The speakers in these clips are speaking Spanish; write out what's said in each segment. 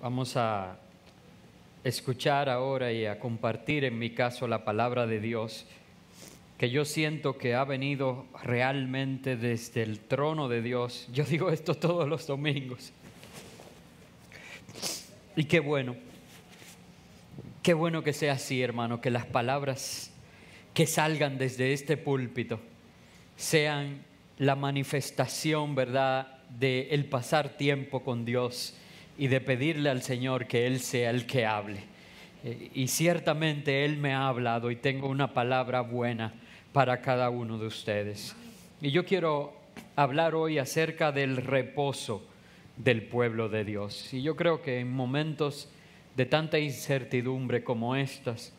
Vamos a escuchar ahora y a compartir, en mi caso, la palabra de Dios, que yo siento que ha venido realmente desde el trono de Dios. Yo digo esto todos los domingos. Y qué bueno que sea así, hermano, que las palabras que salgan desde este púlpito sean la manifestación, ¿verdad?, de el pasar tiempo con Dios y de pedirle al Señor que Él sea el que hable. Y ciertamente Él me ha hablado y tengo una palabra buena para cada uno de ustedes. Y yo quiero hablar hoy acerca del reposo del pueblo de Dios. Y yo creo que en momentos de tanta incertidumbre como estas,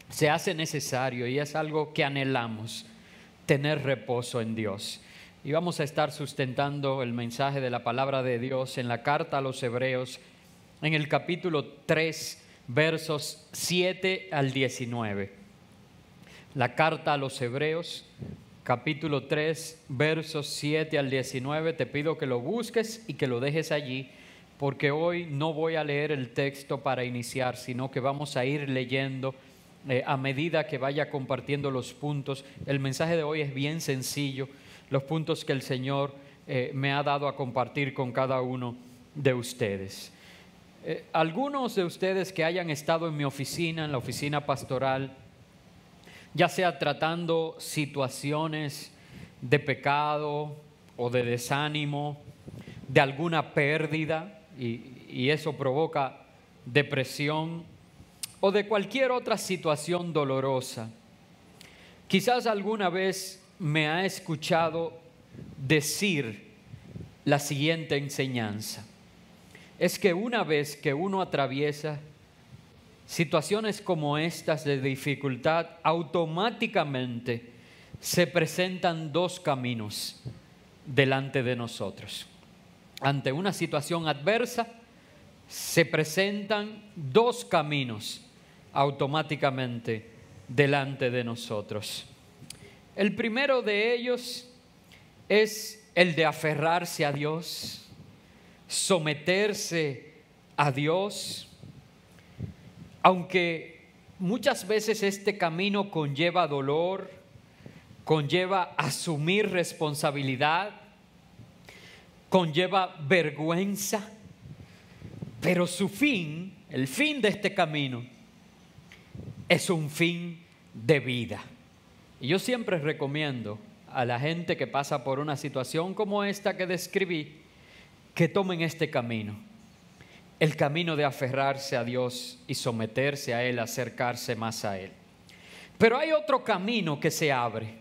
se hace necesario, y es algo que anhelamos, tener reposo en Dios. Y vamos a estar sustentando el mensaje de la palabra de Dios en la carta a los Hebreos, en el capítulo 3, versos 7 al 19. La carta a los Hebreos, capítulo 3, versos 7 al 19. Te pido que lo busques y que lo dejes allí, porque hoy no voy a leer el texto para iniciar, sino que vamos a ir leyendo a medida que vaya compartiendo los puntos. El mensaje de hoy es bien sencillo, los puntos que el Señor me ha dado a compartir con cada uno de ustedes. Algunos de ustedes que hayan estado en mi oficina, en la oficina pastoral, ya sea tratando situaciones de pecado o de desánimo, de alguna pérdida, y eso provoca depresión, o de cualquier otra situación dolorosa. Quizás alguna vez me ha escuchado decir la siguiente enseñanza: es que una vez que uno atraviesa situaciones como estas de dificultad, automáticamente se presentan dos caminos delante de nosotros. Ante una situación adversa, se presentan dos caminos automáticamente delante de nosotros. El primero de ellos es el de aferrarse a Dios, someterse a Dios, aunque muchas veces este camino conlleva dolor, conlleva asumir responsabilidad, conlleva vergüenza, pero su fin, el fin de este camino, es un fin de vida. Y yo siempre recomiendo a la gente que pasa por una situación como esta que describí, que tomen este camino, el camino de aferrarse a Dios y someterse a Él, acercarse más a Él. Pero hay otro camino que se abre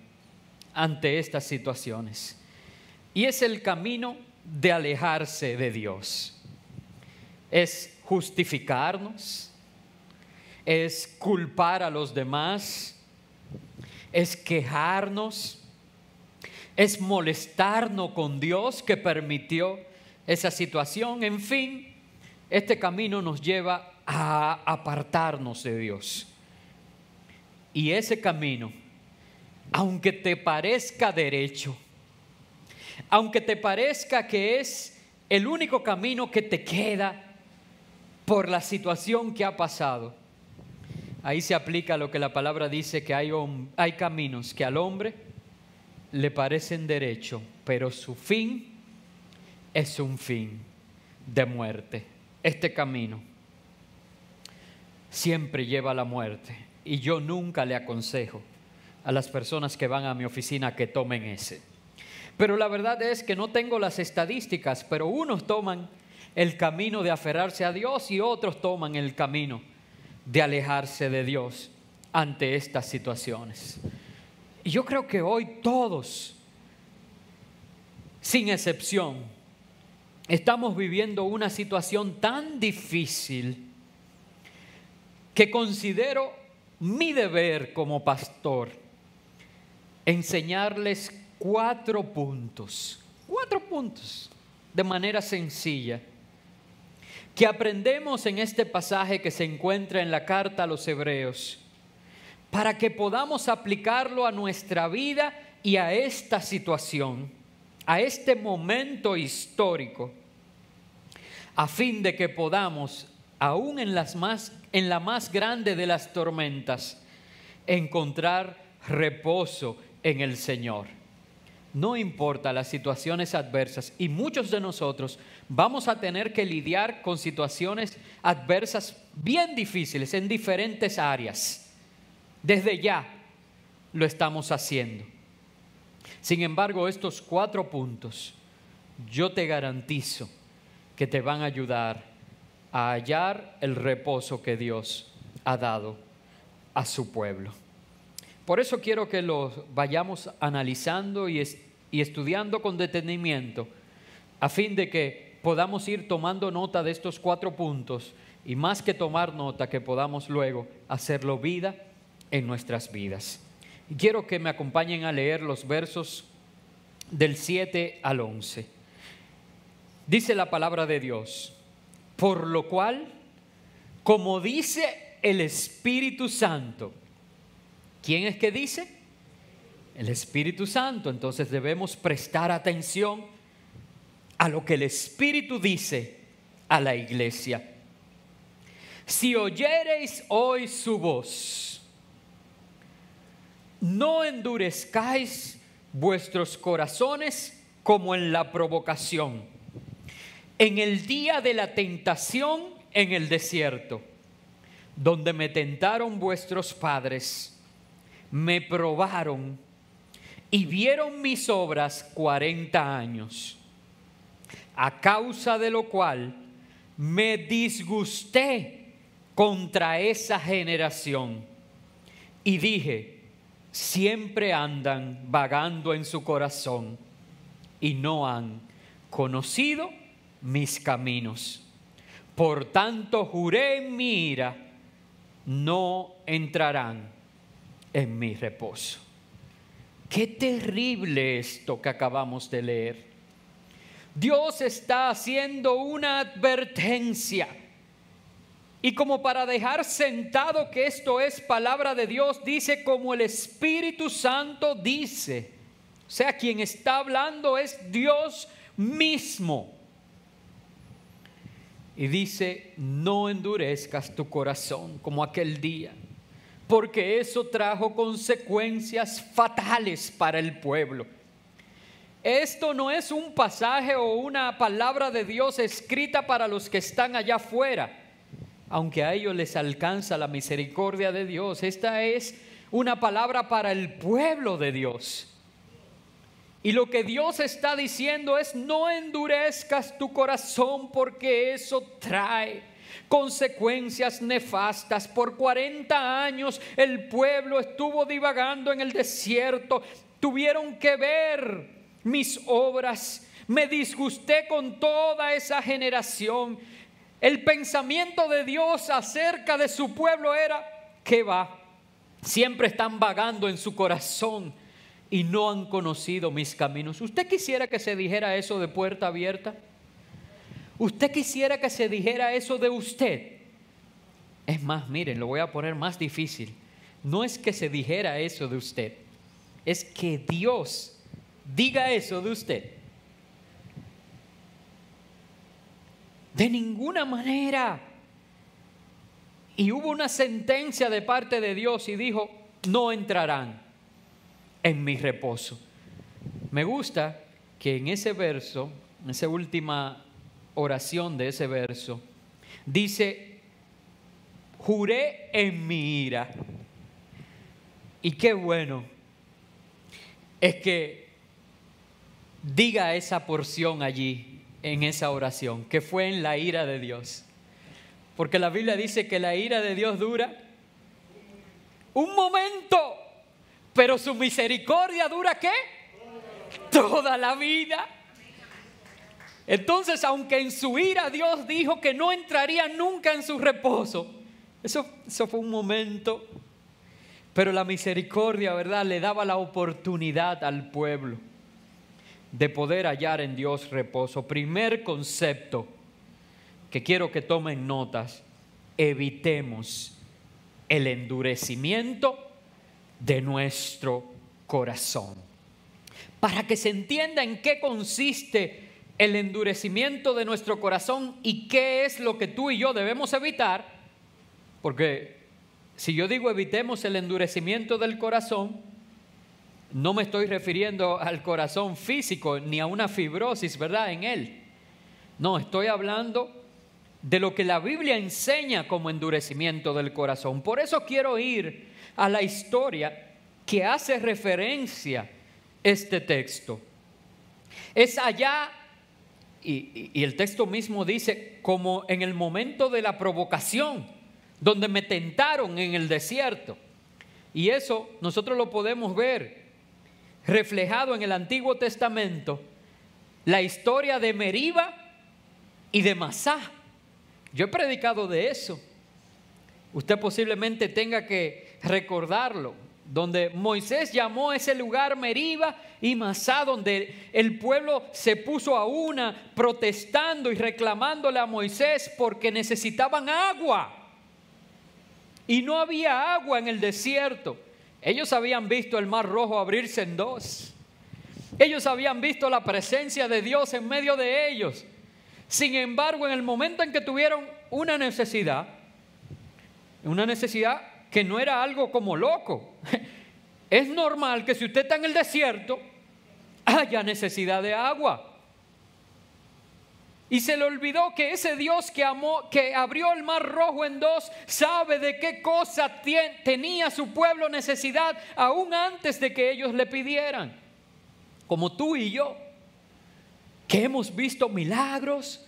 ante estas situaciones, y es el camino de alejarse de Dios. Es justificarnos, es culpar a los demás, es quejarnos, es molestarnos con Dios que permitió esa situación. En fin, este camino nos lleva a apartarnos de Dios. Y ese camino, aunque te parezca derecho, aunque te parezca que es el único camino que te queda por la situación que ha pasado, ahí se aplica lo que la palabra dice, que hay caminos que al hombre le parecen derecho, pero su fin es un fin de muerte. Este camino siempre lleva a la muerte, y yo nunca le aconsejo a las personas que van a mi oficina que tomen ese. Pero la verdad es que no tengo las estadísticas, pero unos toman el camino de aferrarse a Dios y otros toman el camino de alejarse de Dios ante estas situaciones. Y yo creo que hoy todos, sin excepción, estamos viviendo una situación tan difícil que considero mi deber como pastor enseñarles 4 puntos de manera sencilla que aprendemos en este pasaje que se encuentra en la carta a los Hebreos, para que podamos aplicarlo a nuestra vida y a esta situación, a este momento histórico, a fin de que podamos, aún en la más grande de las tormentas, encontrar reposo en el Señor. No importa las situaciones adversas, y muchos de nosotros vamos a tener que lidiar con situaciones adversas bien difíciles en diferentes áreas. Desde ya lo estamos haciendo. Sin embargo, estos 4 puntos yo te garantizo que te van a ayudar a hallar el reposo que Dios ha dado a su pueblo. Por eso quiero que lo vayamos analizando y estudiando con detenimiento, a fin de que podamos ir tomando nota de estos 4 puntos, y más que tomar nota, que podamos luego hacerlo vida en nuestras vidas. Y quiero que me acompañen a leer los versos del 7 al 11. Dice la palabra de Dios: por lo cual, como dice el Espíritu Santo. ¿Quién es que dice? El Espíritu Santo. Entonces debemos prestar atención a lo que el Espíritu dice a la iglesia. Si oyereis hoy su voz, no endurezcáis vuestros corazones como en la provocación, en el día de la tentación en el desierto, donde me tentaron vuestros padres, me probaron y vieron mis obras 40 años, a causa de lo cual me disgusté contra esa generación y dije: siempre andan vagando en su corazón y no han conocido mis caminos. Por tanto juré en mi ira: no entrarán en mi reposo. Qué terrible esto que acabamos de leer. Dios está haciendo una advertencia, y como para dejar sentado que esto es palabra de Dios, dice: como el Espíritu Santo dice. O sea, quien está hablando es Dios mismo. Y dice: no endurezcas tu corazón como aquel día, porque eso trajo consecuencias fatales para el pueblo. Esto no es un pasaje o una palabra de Dios escrita para los que están allá afuera, aunque a ellos les alcanza la misericordia de Dios. Esta es una palabra para el pueblo de Dios. Y lo que Dios está diciendo es: no endurezcas tu corazón, porque eso trae consecuencias nefastas. Por 40 años el pueblo estuvo divagando en el desierto. Tuvieron que ver mis obras. Me disgusté con toda esa generación. El pensamiento de Dios acerca de su pueblo era: ¿qué va? Siempre están vagando en su corazón y no han conocido mis caminos. ¿Usted quisiera que se dijera eso de Puerta Abierta? ¿Usted quisiera que se dijera eso de usted? Es más, miren, lo voy a poner más difícil. No es que se dijera eso de usted, es que Dios diga eso de usted. De ninguna manera. Y hubo una sentencia de parte de Dios y dijo: no entrarán en mi reposo. Me gusta que en ese verso, en esa última oración de ese verso, dice: juré en mi ira. Y qué bueno es que diga esa porción allí, en esa oración, que fue en la ira de Dios. Porque la Biblia dice que la ira de Dios dura un momento, pero su misericordia dura ¿qué? Toda la vida. Entonces, aunque en su ira Dios dijo que no entraría nunca en su reposo, eso fue un momento, pero la misericordia, ¿verdad?, le daba la oportunidad al pueblo de poder hallar en Dios reposo. Primer concepto que quiero que tomen notas: evitemos el endurecimiento de nuestro corazón. Para que se entienda en qué consiste el endurecimiento de nuestro corazón y qué es lo que tú y yo debemos evitar, porque si yo digo evitemos el endurecimiento del corazón, no me estoy refiriendo al corazón físico ni a una fibrosis, ¿verdad?, en él. No, estoy hablando de lo que la Biblia enseña como endurecimiento del corazón. Por eso quiero ir a la historia que hace referencia este texto. Es allá, y el texto mismo dice, como en el momento de la provocación, donde me tentaron en el desierto. Y eso nosotros lo podemos ver reflejado en el Antiguo Testamento, la historia de Meriba y de Masá. Yo he predicado de eso. Usted posiblemente tenga que recordarlo, donde Moisés llamó a ese lugar Meriba y Masá, donde el pueblo se puso a una protestando y reclamándole a Moisés porque necesitaban agua. Y no había agua en el desierto. Ellos habían visto el Mar Rojo abrirse en dos. Ellos habían visto la presencia de Dios en medio de ellos. Sin embargo, en el momento en que tuvieron una necesidad que no era algo como loco. Es normal que si usted está en el desierto, haya necesidad de agua. Y se le olvidó que ese Dios que abrió el Mar Rojo en dos, sabe de qué cosa tenía su pueblo necesidad, aún antes de que ellos le pidieran. Como tú y yo, que hemos visto milagros,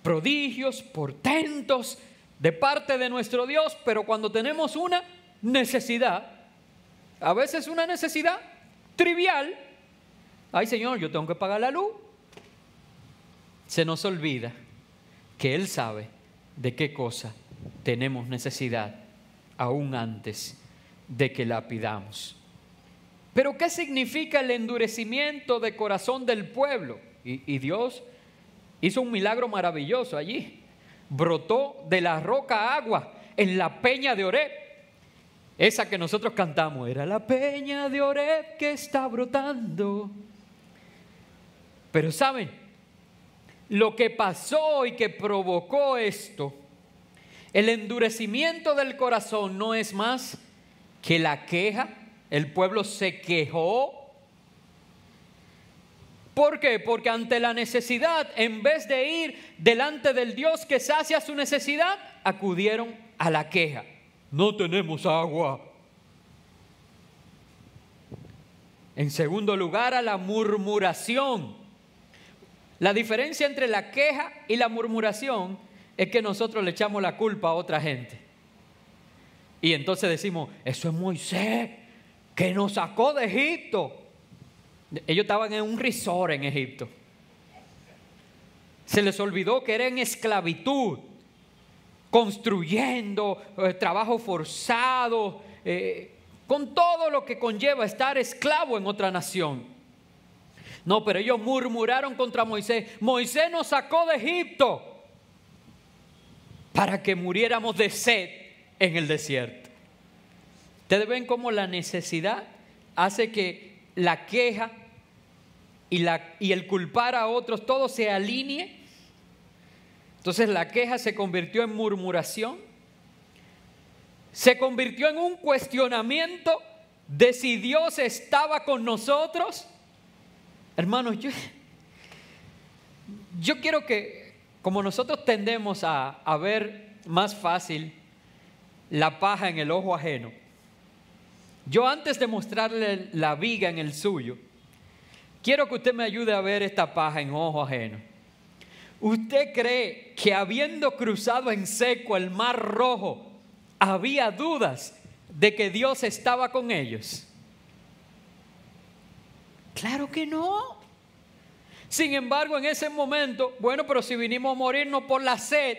prodigios, portentos de parte de nuestro Dios, pero cuando tenemos una necesidad, a veces una necesidad trivial, ay Señor, yo tengo que pagar la luz. Se nos olvida que Él sabe de qué cosa tenemos necesidad aún antes de que la pidamos. Pero ¿qué significa el endurecimiento de corazón del pueblo? Y Dios hizo un milagro maravilloso allí. Brotó de la roca agua en la peña de Oreb. Esa que nosotros cantamos, era la peña de Oreb que está brotando. Pero ¿saben? Lo que pasó y que provocó esto, el endurecimiento del corazón, no es más que la queja. El pueblo se quejó. ¿Por qué? Porque ante la necesidad, en vez de ir delante del Dios que sacia su necesidad, acudieron a la queja. No tenemos agua. En segundo lugar, a la murmuración. La diferencia entre la queja y la murmuración es que nosotros le echamos la culpa a otra gente. Y entonces decimos, eso es Moisés, que nos sacó de Egipto. Ellos estaban en un resort en Egipto. Se les olvidó que era en esclavitud, construyendo, trabajo forzado, con todo lo que conlleva estar esclavo en otra nación. No, pero ellos murmuraron contra Moisés. Moisés nos sacó de Egipto para que muriéramos de sed en el desierto. Ustedes ven cómo la necesidad hace que la queja y el culpar a otros, todo se alinee. Entonces la queja se convirtió en murmuración, se convirtió en un cuestionamiento de si Dios estaba con nosotros. Hermanos, yo quiero que, como nosotros tendemos a ver más fácil la paja en el ojo ajeno, yo antes de mostrarle la viga en el suyo, quiero que usted me ayude a ver esta paja en ojo ajeno. ¿Usted cree que habiendo cruzado en seco el Mar Rojo, había dudas de que Dios estaba con ellos? Claro que no. Sin embargo, en ese momento, bueno, pero si vinimos a morirnos por la sed,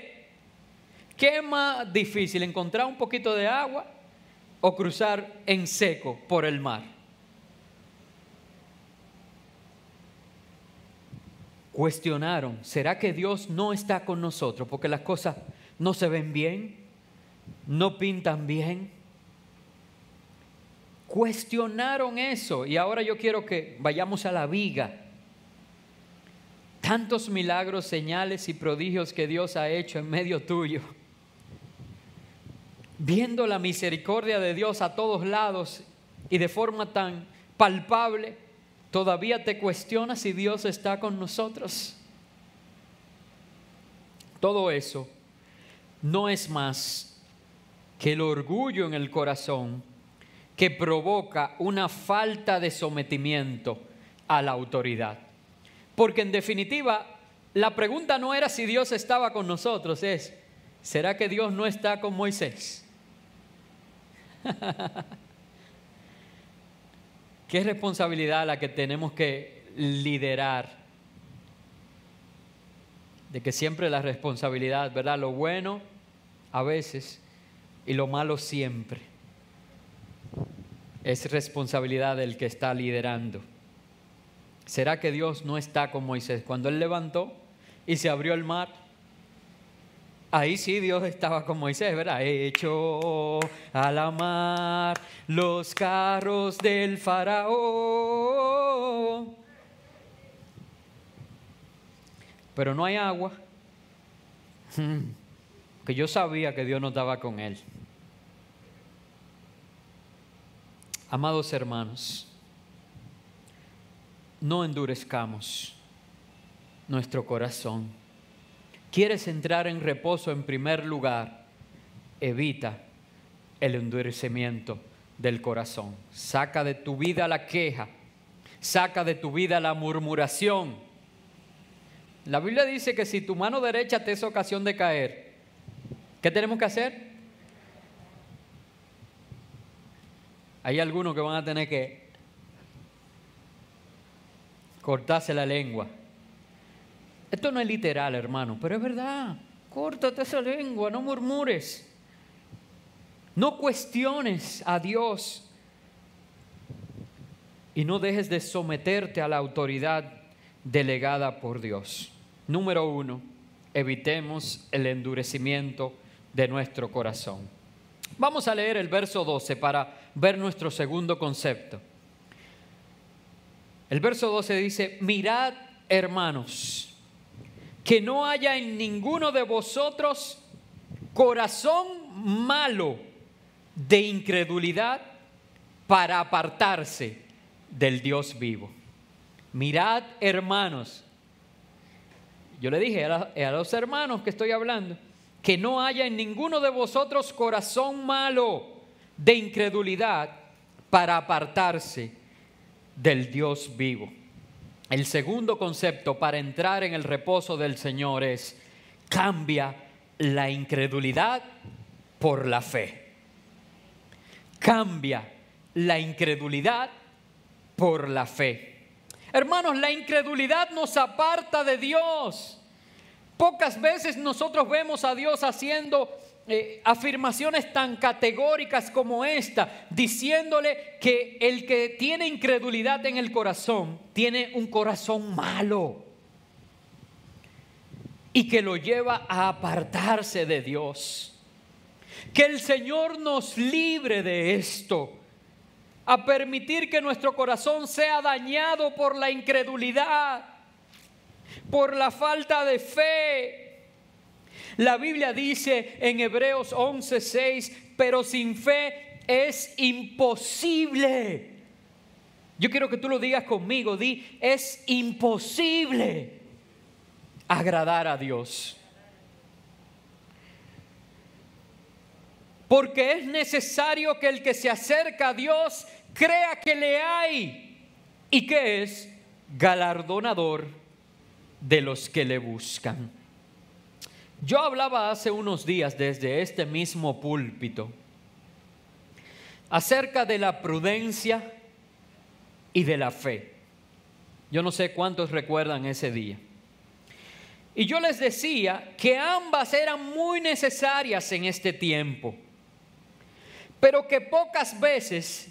¿qué es más difícil? ¿Encontrar un poquito de agua o cruzar en seco por el mar? Cuestionaron, ¿será que Dios no está con nosotros porque las cosas no se ven bien? ¿No pintan bien? Cuestionaron eso. Y ahora yo quiero que vayamos a la viga. tantos milagros, señales y prodigios que Dios ha hecho en medio tuyo, viendo la misericordia de Dios a todos lados y de forma tan palpable, todavía te cuestionas si Dios está con nosotros. Todo eso no es más que el orgullo en el corazón que provoca una falta de sometimiento a la autoridad. Porque en definitiva, la pregunta no era si Dios estaba con nosotros, es, ¿será que Dios no está con Moisés? ¿Qué responsabilidad la que tenemos que liderar? De que siempre la responsabilidad, ¿verdad? Lo bueno a veces y lo malo siempre es responsabilidad del que está liderando. ¿Será que Dios no está con Moisés? Cuando él levantó y se abrió el mar, ahí sí Dios estaba con Moisés, ¿verdad? Echó a la mar los carros del faraón. Pero no hay agua. Que yo sabía que Dios no estaba con él. Amados hermanos, no endurezcamos nuestro corazón. ¿Quieres entrar en reposo en primer lugar? Evita el endurecimiento del corazón. Saca de tu vida la queja. Saca de tu vida la murmuración. La Biblia dice que si tu mano derecha te es ocasión de caer, ¿qué tenemos que hacer? Hay algunos que van a tener que cortarse la lengua. Esto no es literal, hermano, pero es verdad. Córtate esa lengua, no murmures. No cuestiones a Dios. Y no dejes de someterte a la autoridad delegada por Dios. Número 1, evitemos el endurecimiento de nuestro corazón. Vamos a leer el verso 12 para ver nuestro segundo concepto. El verso 12 dice: mirad, hermanos, que no haya en ninguno de vosotros corazón malo de incredulidad para apartarse del Dios vivo. Mirad, hermanos. Yo le dije a los hermanos que estoy hablando, que no haya en ninguno de vosotros corazón malo de incredulidad para apartarse del Dios vivo. El segundo concepto para entrar en el reposo del Señor es: cambia la incredulidad por la fe. Cambia la incredulidad por la fe. Hermanos, la incredulidad nos aparta de Dios. Pocas veces nosotros vemos a Dios haciendo afirmaciones tan categóricas como esta, diciéndole que el que tiene incredulidad en el corazón tiene un corazón malo y que lo lleva a apartarse de Dios. Que el Señor nos libre de esto, a permitir que nuestro corazón sea dañado por la incredulidad, por la falta de fe. La Biblia dice en Hebreos 11:6, pero sin fe es imposible. Yo quiero que tú lo digas conmigo, di: es imposible agradar a Dios. Porque es necesario que el que se acerca a Dios crea que le hay y que es galardonador de los que le buscan. Yo hablaba hace unos días desde este mismo púlpito acerca de la prudencia y de la fe. Yo no sé cuántos recuerdan ese día. Y yo les decía que ambas eran muy necesarias en este tiempo, pero que pocas veces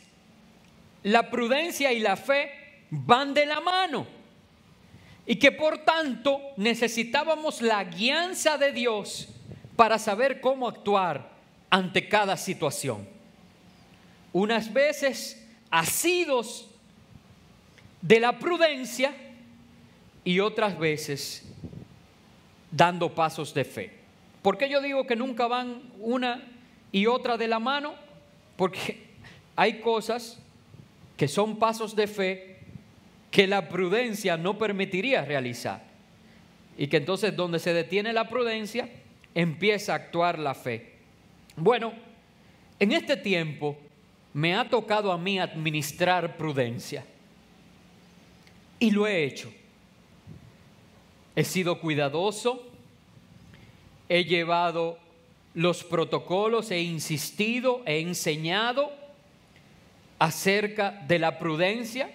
la prudencia y la fe van de la mano y que por tanto necesitábamos la guianza de Dios para saber cómo actuar ante cada situación. Unas veces asidos de la prudencia y otras veces dando pasos de fe. ¿Por qué yo digo que nunca van una y otra de la mano? Porque hay cosas que son pasos de fe que la prudencia no permitiría realizar. Y que entonces donde se detiene la prudencia, empieza a actuar la fe. Bueno, en este tiempo me ha tocado a mí administrar prudencia. Y lo he hecho. He sido cuidadoso, he llevado los protocolos, he insistido, he enseñado acerca de la prudencia.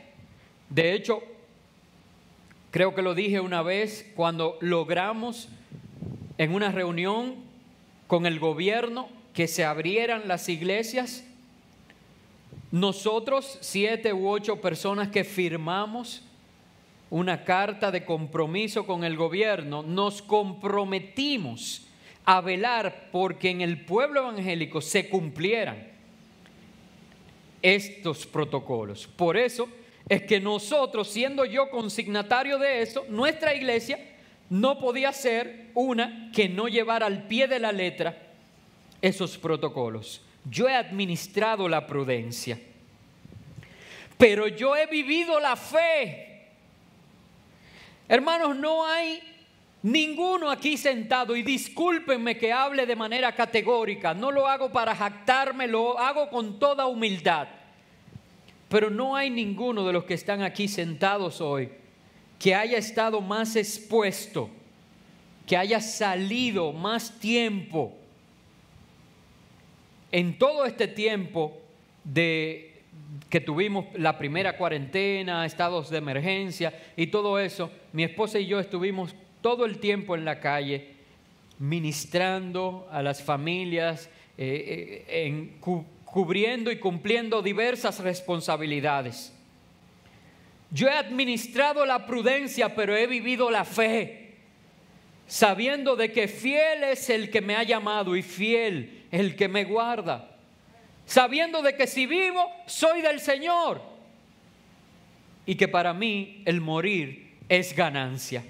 De hecho, creo que lo dije una vez cuando logramos en una reunión con el gobierno que se abrieran las iglesias. Nosotros, 7 u 8 personas que firmamos una carta de compromiso con el gobierno, nos comprometimos a velar porque en el pueblo evangélico se cumplieran estos protocolos. Por eso es que nosotros, siendo yo consignatario de eso, nuestra iglesia no podía ser una que no llevara al pie de la letra esos protocolos. Yo he administrado la prudencia, pero yo he vivido la fe. Hermanos, no hay ninguno aquí sentado, y discúlpenme que hable de manera categórica, no lo hago para jactarme, lo hago con toda humildad, pero no hay ninguno de los que están aquí sentados hoy que haya estado más expuesto, que haya salido más tiempo en todo este tiempo que tuvimos la primera cuarentena, estados de emergencia y todo eso. Mi esposa y yo estuvimos todo el tiempo en la calle ministrando a las familias, cubriendo y cumpliendo diversas responsabilidades. Yo he administrado la prudencia, pero he vivido la fe, sabiendo de que fiel es el que me ha llamado y fiel el que me guarda. Sabiendo de que si vivo, soy del Señor. Y que para mí el morir es ganancia.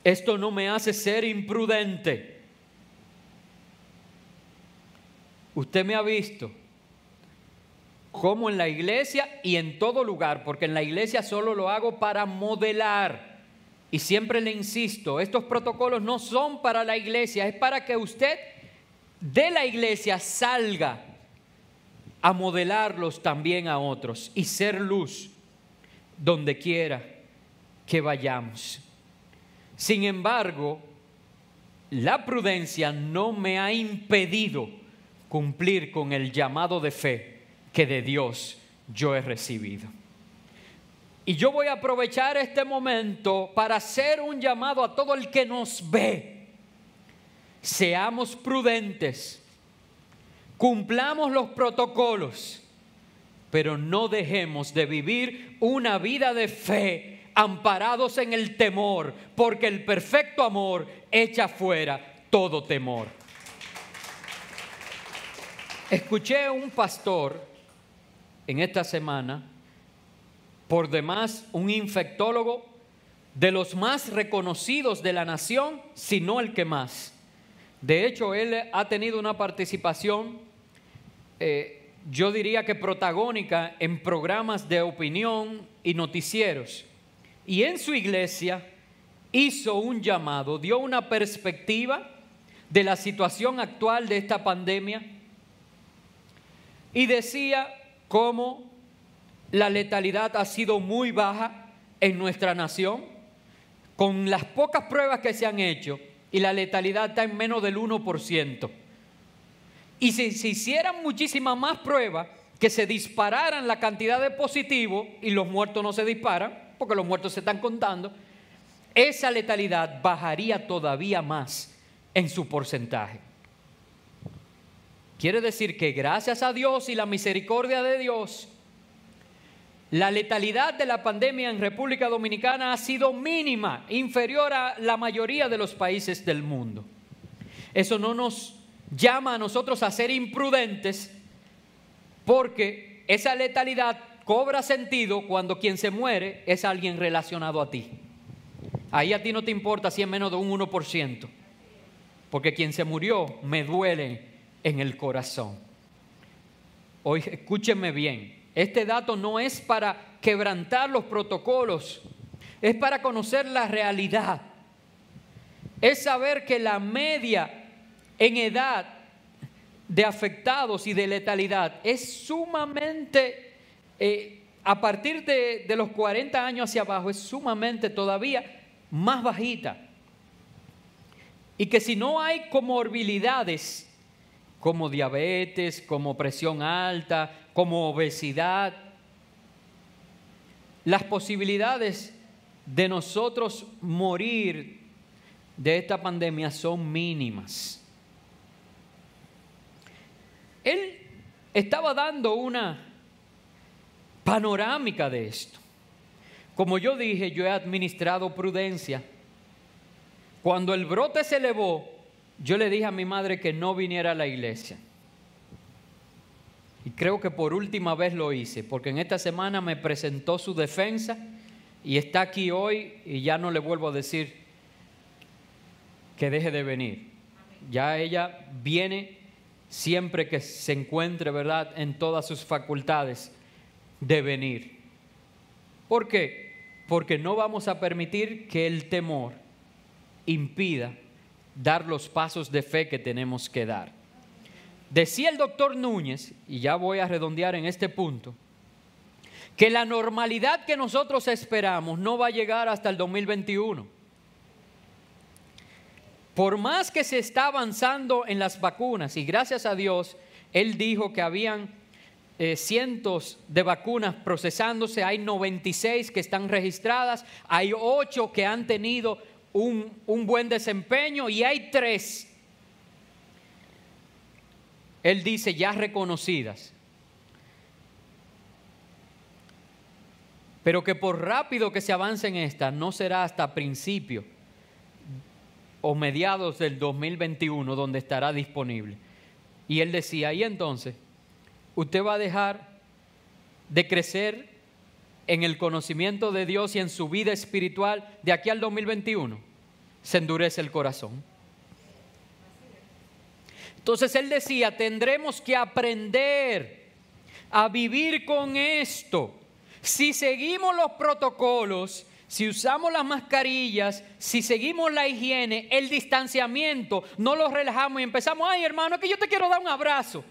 Esto no me hace ser imprudente. Usted me ha visto como en la iglesia y en todo lugar, porque en la iglesia solo lo hago para modelar. Y siempre le insisto, estos protocolos no son para la iglesia, es para que usted de la iglesia salga a modelarlos también a otros y ser luz donde quiera que vayamos. Sin embargo, la prudencia no me ha impedido cumplir con el llamado de fe que de Dios yo he recibido. Y yo voy a aprovechar este momento para hacer un llamado a todo el que nos ve. Seamos prudentes. Cumplamos los protocolos, pero no dejemos de vivir una vida de fe amparados en el temor, porque el perfecto amor echa fuera todo temor. Escuché a un pastor en esta semana, por demás un infectólogo de los más reconocidos de la nación, si no el que más. De hecho, él ha tenido una participación yo diría que protagónica en programas de opinión y noticieros. Y en su iglesia hizo un llamado, dio una perspectiva de la situación actual de esta pandemia y decía cómo la letalidad ha sido muy baja en nuestra nación, con las pocas pruebas que se han hecho, y la letalidad está en menos del 1%. Y si se hicieran muchísimas más pruebas, que se dispararan la cantidad de positivos y los muertos no se disparan, porque los muertos se están contando, esa letalidad bajaría todavía más en su porcentaje. Quiere decir que gracias a Dios y la misericordia de Dios, la letalidad de la pandemia en República Dominicana ha sido mínima, inferior a la mayoría de los países del mundo. Eso no nos llama a nosotros a ser imprudentes, porque esa letalidad cobra sentido cuando quien se muere es alguien relacionado a ti. Ahí a ti no te importa si es menos de un 1%, porque quien se murió me duele en el corazón. Hoy escúchenme bien, este dato no es para quebrantar los protocolos, es para conocer la realidad. Es saber que la media en edad de afectados y de letalidad es sumamente, a partir de los 40 años hacia abajo, es sumamente todavía más bajita. Y que si no hay comorbilidades como diabetes, como presión alta, como obesidad, las posibilidades de nosotros morir de esta pandemia son mínimas. Él estaba dando una panorámica de esto. Como yo dije, yo he administrado prudencia. Cuando el brote se elevó, yo le dije a mi madre que no viniera a la iglesia. Y creo que por última vez lo hice, porque en esta semana me presentó su defensa y está aquí hoy y ya no le vuelvo a decir que deje de venir. Ya ella viene siempre que se encuentre, ¿verdad?, en todas sus facultades de venir. ¿Por qué? Porque no vamos a permitir que el temor impida dar los pasos de fe que tenemos que dar. Decía el doctor Núñez, y ya voy a redondear en este punto, que la normalidad que nosotros esperamos no va a llegar hasta el 2021. Por más que se está avanzando en las vacunas, y gracias a Dios, él dijo que habían cientos de vacunas procesándose, hay 96 que están registradas, hay 8 que han tenido un buen desempeño y hay 3, él dice, ya reconocidas. Pero que por rápido que se avance en esta, no será hasta principio o mediados del 2021 donde estará disponible. Y él decía, y entonces, usted va a dejar de crecer en el conocimiento de Dios y en su vida espiritual de aquí al 2021. Se endurece el corazón. Entonces él decía, tendremos que aprender a vivir con esto. Si seguimos los protocolos, si usamos las mascarillas, si seguimos la higiene, el distanciamiento, no lo relajamos y empezamos, ay hermano, es que yo te quiero dar un abrazo.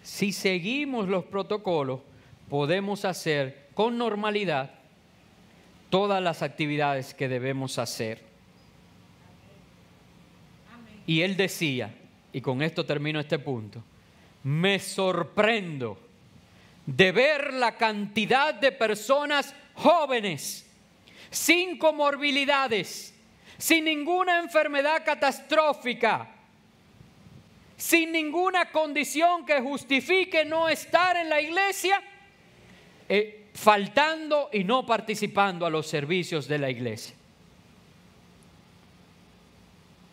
Si seguimos los protocolos, podemos hacer con normalidad todas las actividades que debemos hacer. Y él decía, y con esto termino este punto, me sorprendo de ver la cantidad de personas jóvenes, sin comorbilidades, sin ninguna enfermedad catastrófica, sin ninguna condición que justifique no estar en la iglesia, faltando y no participando a los servicios de la iglesia.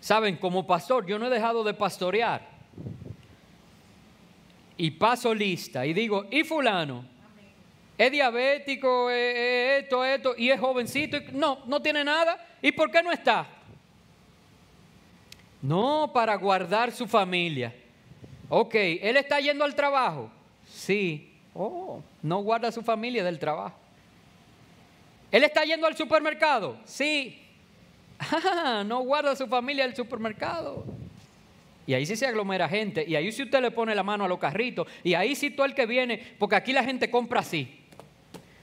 Saben, como pastor, yo no he dejado de pastorear. Y paso lista y digo, ¿y fulano? ¿Es diabético? Esto, y es jovencito. No tiene nada. ¿Y por qué no está? No, para guardar su familia. Ok, ¿él está yendo al trabajo? Sí. Oh, no guarda su familia del trabajo. ¿Él está yendo al supermercado? Sí. Ah, no guarda su familia del supermercado. Y ahí sí se aglomera gente, y ahí sí usted le pone la mano a los carritos, y ahí sí todo el que viene, porque aquí la gente compra así.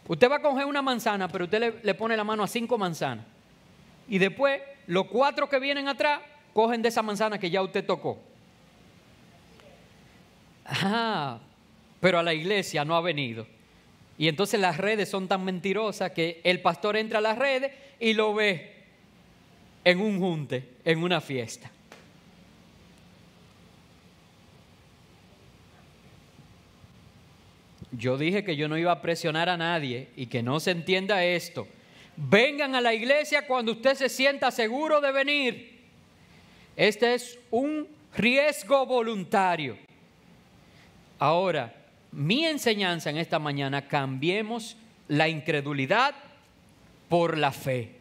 Usted va a coger una manzana, pero usted le pone la mano a 5 manzanas. Y después, los 4 que vienen atrás, cogen de esa manzana que ya usted tocó. Ah, pero a la iglesia no ha venido. Y entonces las redes son tan mentirosas que el pastor entra a las redes y lo ve en un junte, en una fiesta. Yo dije que yo no iba a presionar a nadie y que no se entienda esto. Vengan a la iglesia cuando usted se sienta seguro de venir. Este es un riesgo voluntario. Ahora, mi enseñanza en esta mañana, cambiemos la incredulidad por la fe.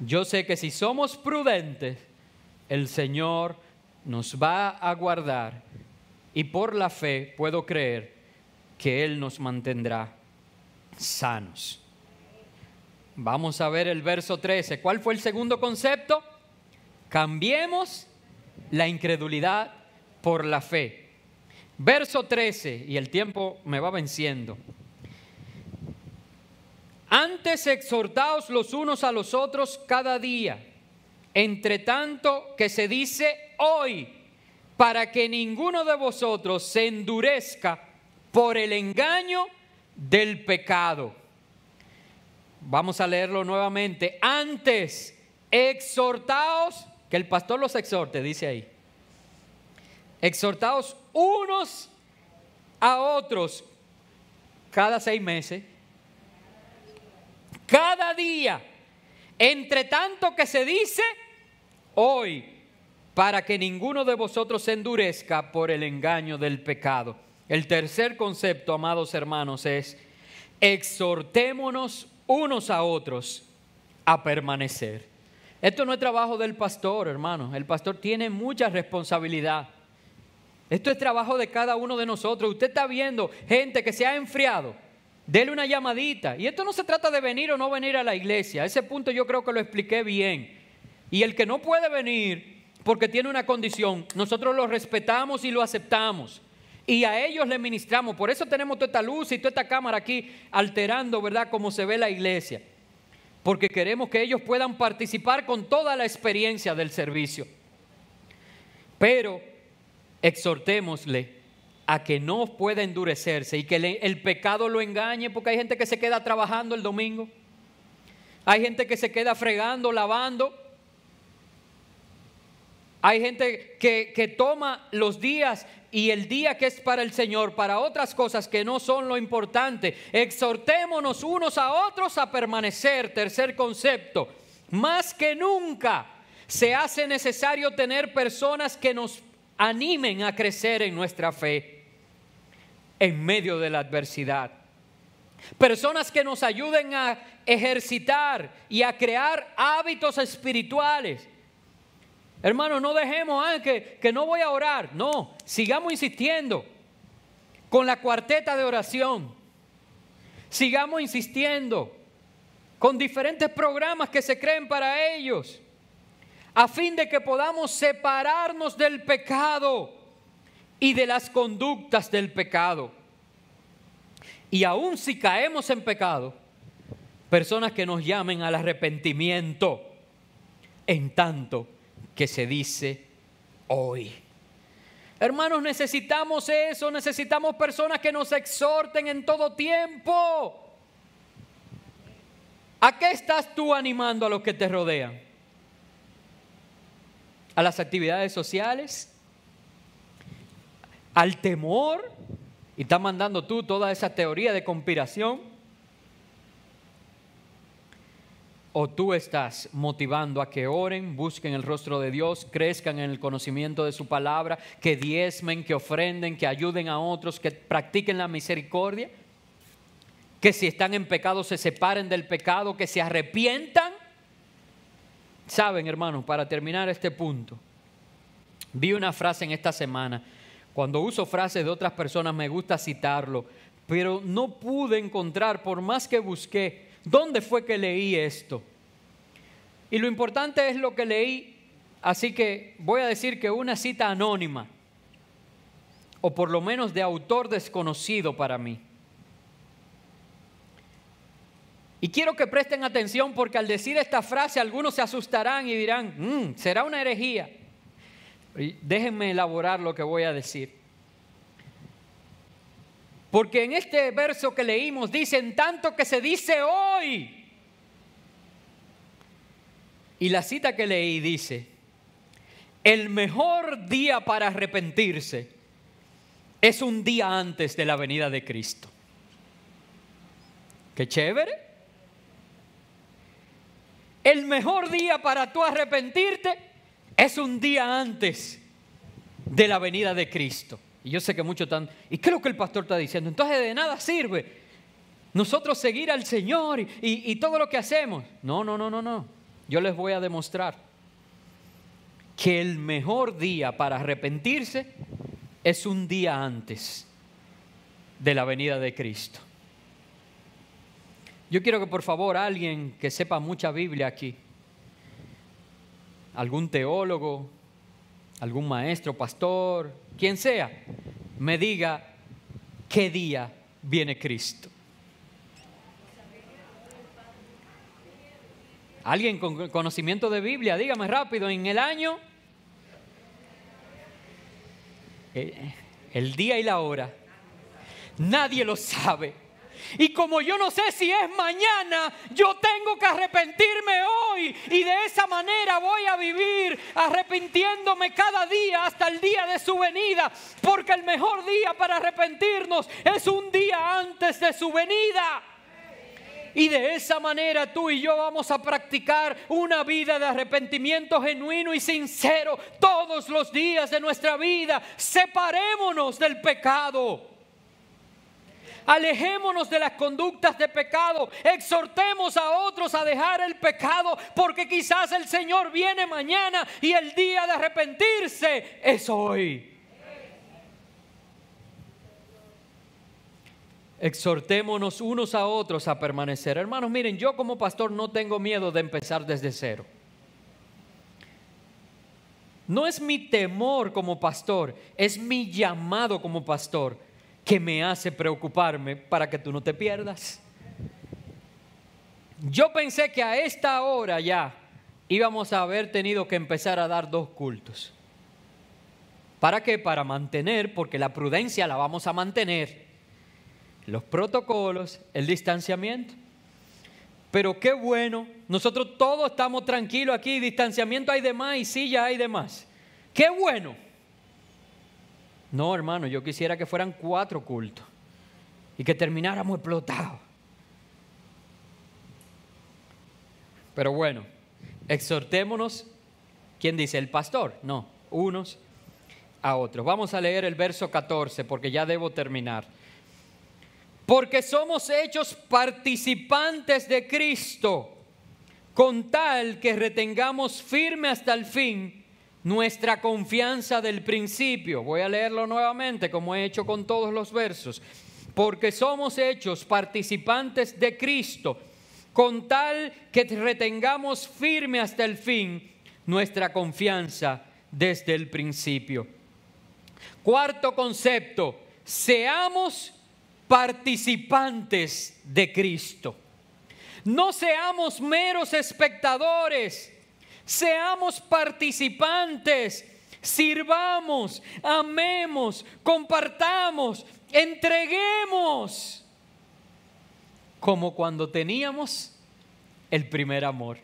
Yo sé que si somos prudentes, el Señor nos va a guardar y por la fe puedo creer que Él nos mantendrá sanos. Vamos a ver el verso 13. ¿Cuál fue el segundo concepto? Cambiemos la incredulidad por la fe. Verso 13, y el tiempo me va venciendo. Antes exhortaos los unos a los otros cada día, entre tanto que se dice hoy, para que ninguno de vosotros se endurezca por el engaño del pecado. Vamos a leerlo nuevamente. Antes exhortaos, que el pastor los exhorte, dice ahí. Exhortaos unos a otros cada 6 meses, cada día, entre tanto que se dice hoy, para que ninguno de vosotros se endurezca por el engaño del pecado. El tercer concepto, amados hermanos, es exhortémonos unos a otros a permanecer. Esto no es trabajo del pastor, hermanos. El pastor tiene mucha responsabilidad. Esto es trabajo de cada uno de nosotros. Usted está viendo gente que se ha enfriado. Dele una llamadita. Y esto no se trata de venir o no venir a la iglesia. Ese punto yo creo que lo expliqué bien. Y el que no puede venir porque tiene una condición, nosotros lo respetamos y lo aceptamos. Y a ellos le ministramos. Por eso tenemos toda esta luz y toda esta cámara aquí alterando, ¿verdad?, cómo se ve la iglesia. Porque queremos que ellos puedan participar con toda la experiencia del servicio. Pero exhortémosle a que no pueda endurecerse y que el pecado lo engañe, porque hay gente que se queda trabajando el domingo. Hay gente que se queda fregando, lavando. Hay gente que toma los días y el día que es para el Señor, para otras cosas que no son lo importante. Exhortémonos unos a otros a permanecer. Tercer concepto, más que nunca se hace necesario tener personas que nos animen a crecer en nuestra fe en medio de la adversidad. Personas que nos ayuden a ejercitar y a crear hábitos espirituales. Hermanos, no dejemos que no voy a orar. No, sigamos insistiendo con la cuarteta de oración. Sigamos insistiendo con diferentes programas que se creen para ellos, a fin de que podamos separarnos del pecado y de las conductas del pecado. Y aun si caemos en pecado, personas que nos llamen al arrepentimiento, en tanto que se dice hoy. Hermanos, necesitamos eso, necesitamos personas que nos exhorten en todo tiempo. ¿A qué estás tú animando a los que te rodean? ¿A las actividades sociales? ¿Al temor? ¿Y estás mandando tú toda esa teoría de conspiración? ¿O tú estás motivando a que oren, busquen el rostro de Dios, crezcan en el conocimiento de su palabra, que diezmen, que ofrenden, que ayuden a otros, que practiquen la misericordia, que si están en pecado se separen del pecado, que se arrepientan? Saben, hermanos, para terminar este punto, vi una frase en esta semana. Cuando uso frases de otras personas me gusta citarlo, pero no pude encontrar, por más que busqué, ¿dónde fue que leí esto? Y lo importante es lo que leí, así que voy a decir que una cita anónima, o por lo menos de autor desconocido para mí. Y quiero que presten atención, porque al decir esta frase algunos se asustarán y dirán, será una herejía. Déjenme elaborar lo que voy a decir. Porque en este verso que leímos dice, en tanto que se dice hoy. Y la cita que leí dice, el mejor día para arrepentirse es un día antes de la venida de Cristo. ¡Qué chévere! El mejor día para tú arrepentirte es un día antes de la venida de Cristo. Y yo sé que muchos están, ¿y qué es lo que el pastor está diciendo? Entonces de nada sirve. nosotros seguir al Señor y todo lo que hacemos. No, no, no, no, no. Yo les voy a demostrar que el mejor día para arrepentirse es un día antes de la venida de Cristo. Yo quiero que por favor alguien que sepa mucha Biblia aquí, algún teólogo, algún maestro, pastor, quien sea, me diga qué día viene Cristo. Alguien con conocimiento de Biblia, dígame rápido, en el año, el día y la hora, nadie lo sabe. Y como yo no sé si es mañana, yo tengo que arrepentirme hoy. Y de esa manera voy a vivir arrepintiéndome cada día hasta el día de su venida. Porque el mejor día para arrepentirnos es un día antes de su venida. Y de esa manera tú y yo vamos a practicar una vida de arrepentimiento genuino y sincero todos los días de nuestra vida. Separémonos del pecado. Alejémonos de las conductas de pecado. Exhortemos a otros a dejar el pecado, porque quizás el Señor viene mañana y el día de arrepentirse es hoy. Exhortémonos unos a otros a permanecer. Hermanos, miren, yo como pastor no tengo miedo de empezar desde cero. No es mi temor como pastor, es mi llamado como pastor que me hace preocuparme para que tú no te pierdas. Yo pensé que a esta hora ya íbamos a haber tenido que empezar a dar 2 cultos. ¿Para qué? Para mantener, porque la prudencia la vamos a mantener, los protocolos, el distanciamiento. Pero qué bueno, nosotros todos estamos tranquilos aquí, distanciamiento hay de más y silla hay de más. Qué bueno. No, hermano, yo quisiera que fueran 4 cultos y que termináramos explotados. Pero bueno, exhortémonos. ¿Quién dice? ¿El pastor? No, unos a otros. Vamos a leer el verso 14 porque ya debo terminar. Porque somos hechos participantes de Cristo, con tal que retengamos firme hasta el fin nuestra confianza del principio. Voy a leerlo nuevamente como he hecho con todos los versos. Porque somos hechos participantes de Cristo, con tal que retengamos firme hasta el fin nuestra confianza desde el principio. Cuarto concepto, seamos participantes de Cristo. No seamos meros espectadores. Seamos participantes, sirvamos, amemos, compartamos, entreguemos, como cuando teníamos el primer amor.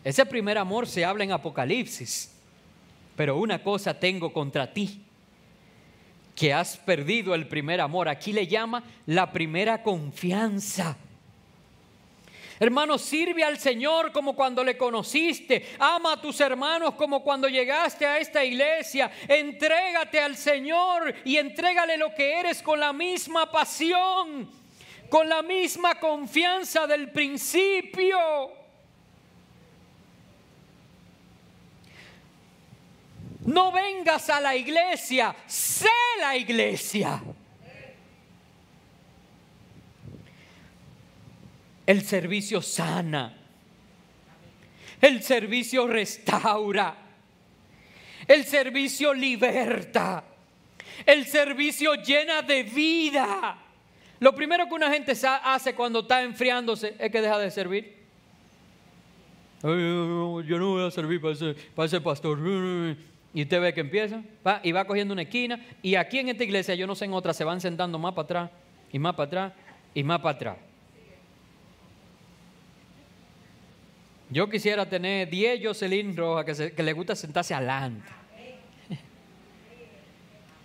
Ese primer amor se habla en Apocalipsis, pero una cosa tengo contra ti, que has perdido el primer amor. Aquí le llama la primera confianza. Hermano, sirve al Señor como cuando le conociste. Ama a tus hermanos como cuando llegaste a esta iglesia. Entrégate al Señor y entrégale lo que eres con la misma pasión, con la misma confianza del principio. No vengas a la iglesia, sé la iglesia. El servicio sana, el servicio restaura, el servicio liberta, el servicio llena de vida. Lo primero que una gente hace cuando está enfriándose es que deja de servir. Yo no voy a servir para ese pastor. Y usted ve que empieza y va cogiendo una esquina. Y aquí en esta iglesia, yo no sé en otra, se van sentando más para atrás y más para atrás y más para atrás. Yo quisiera tener 10 Jocelyn Rojas que le gusta sentarse adelante.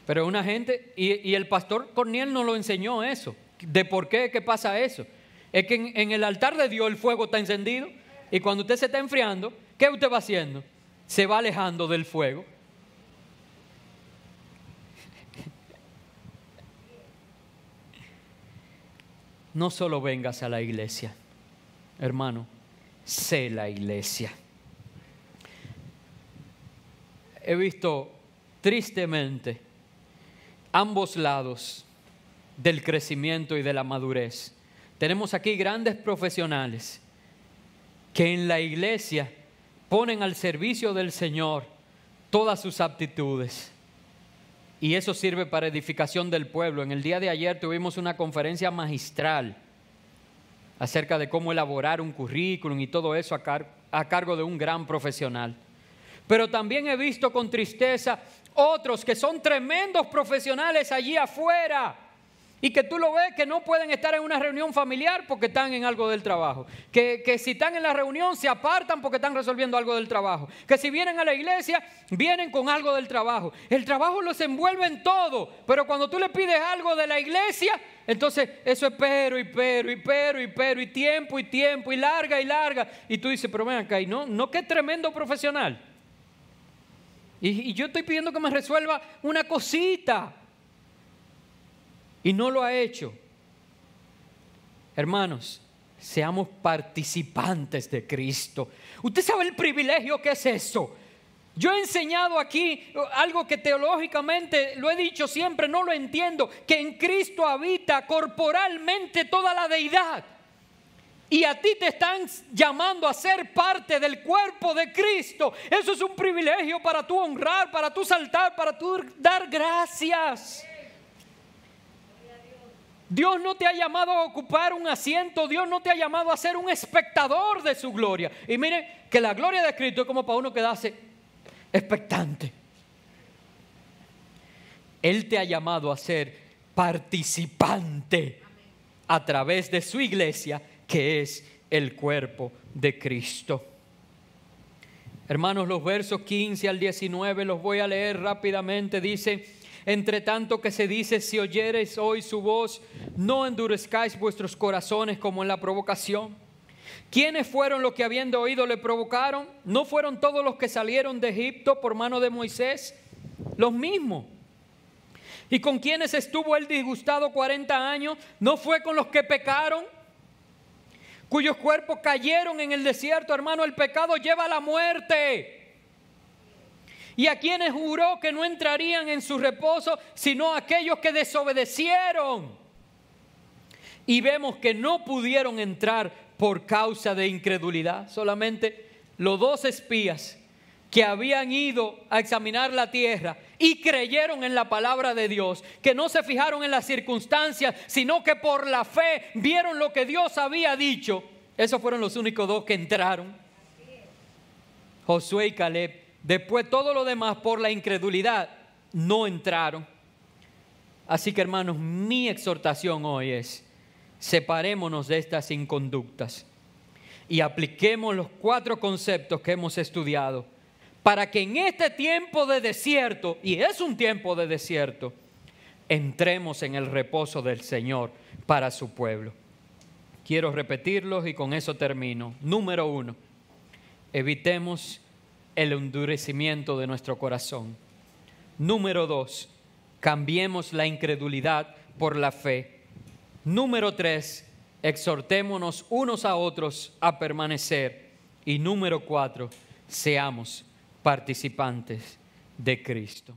Pero una gente, y el pastor Corniel nos lo enseñó eso, de por qué que pasa eso. Es que en el altar de Dios el fuego está encendido y cuando usted se está enfriando, ¿qué usted va haciendo? Se va alejando del fuego. no solo vengas a la iglesia, hermano, sé la iglesia. He visto tristemente ambos lados del crecimiento y de la madurez. Tenemos aquí grandes profesionales que en la iglesia ponen al servicio del Señor todas sus aptitudes. Y eso sirve para edificación del pueblo. En el día de ayer tuvimos una conferencia magistral acerca de cómo elaborar un currículum y todo eso a cargo de un gran profesional. Pero también he visto con tristeza otros que son tremendos profesionales allí afuera y que tú lo ves que no pueden estar en una reunión familiar porque están en algo del trabajo. Que si están en la reunión se apartan porque están resolviendo algo del trabajo. Que si vienen a la iglesia, vienen con algo del trabajo. El trabajo los envuelve en todo, pero cuando tú le pides algo de la iglesia, entonces eso es pero y tiempo y larga. Y tú dices, pero ven acá, y no qué tremendo profesional. Y yo estoy pidiendo que me resuelva una cosita. Y no lo ha hecho. Hermanos, seamos participantes de Cristo. ¿Usted sabe el privilegio que es eso? Yo he enseñado aquí algo que teológicamente, lo he dicho siempre, no lo entiendo, que en Cristo habita corporalmente toda la deidad. Y a ti te están llamando a ser parte del cuerpo de Cristo. Eso es un privilegio para tú honrar, para tú saltar, para tú dar gracias. Dios no te ha llamado a ocupar un asiento. Dios no te ha llamado a ser un espectador de su gloria. Y miren que la gloria de Cristo es como para uno quedarse expectante. Él te ha llamado a ser participante a través de su iglesia, que es el cuerpo de Cristo. Hermanos, los versos 15 al 19 los voy a leer rápidamente. Dice: entre tanto que se dice, si oyereis hoy su voz, no endurezcáis vuestros corazones como en la provocación. ¿Quiénes fueron los que habiendo oído le provocaron? ¿No fueron todos los que salieron de Egipto por mano de Moisés? Los mismos. ¿Y con quiénes estuvo él disgustado 40 años? ¿No fue con los que pecaron? Cuyos cuerpos cayeron en el desierto. Hermano, el pecado lleva a la muerte. Y a quienes juró que no entrarían en su reposo, sino a aquellos que desobedecieron. Y vemos que no pudieron entrar por causa de incredulidad. Solamente los 2 espías que habían ido a examinar la tierra y creyeron en la palabra de Dios, que no se fijaron en las circunstancias, sino que por la fe vieron lo que Dios había dicho. Esos fueron los únicos 2 que entraron. Josué y Caleb. Después todo lo demás por la incredulidad no entraron. Así que, hermanos, mi exhortación hoy es: separémonos de estas inconductas y apliquemos los 4 conceptos que hemos estudiado para que en este tiempo de desierto, y es un tiempo de desierto, entremos en el reposo del Señor para su pueblo. Quiero repetirlos y con eso termino. Número 1, evitemos el endurecimiento de nuestro corazón. Número 2, cambiemos la incredulidad por la fe. Número 3, exhortémonos unos a otros a permanecer. Y número 4, seamos participantes de Cristo.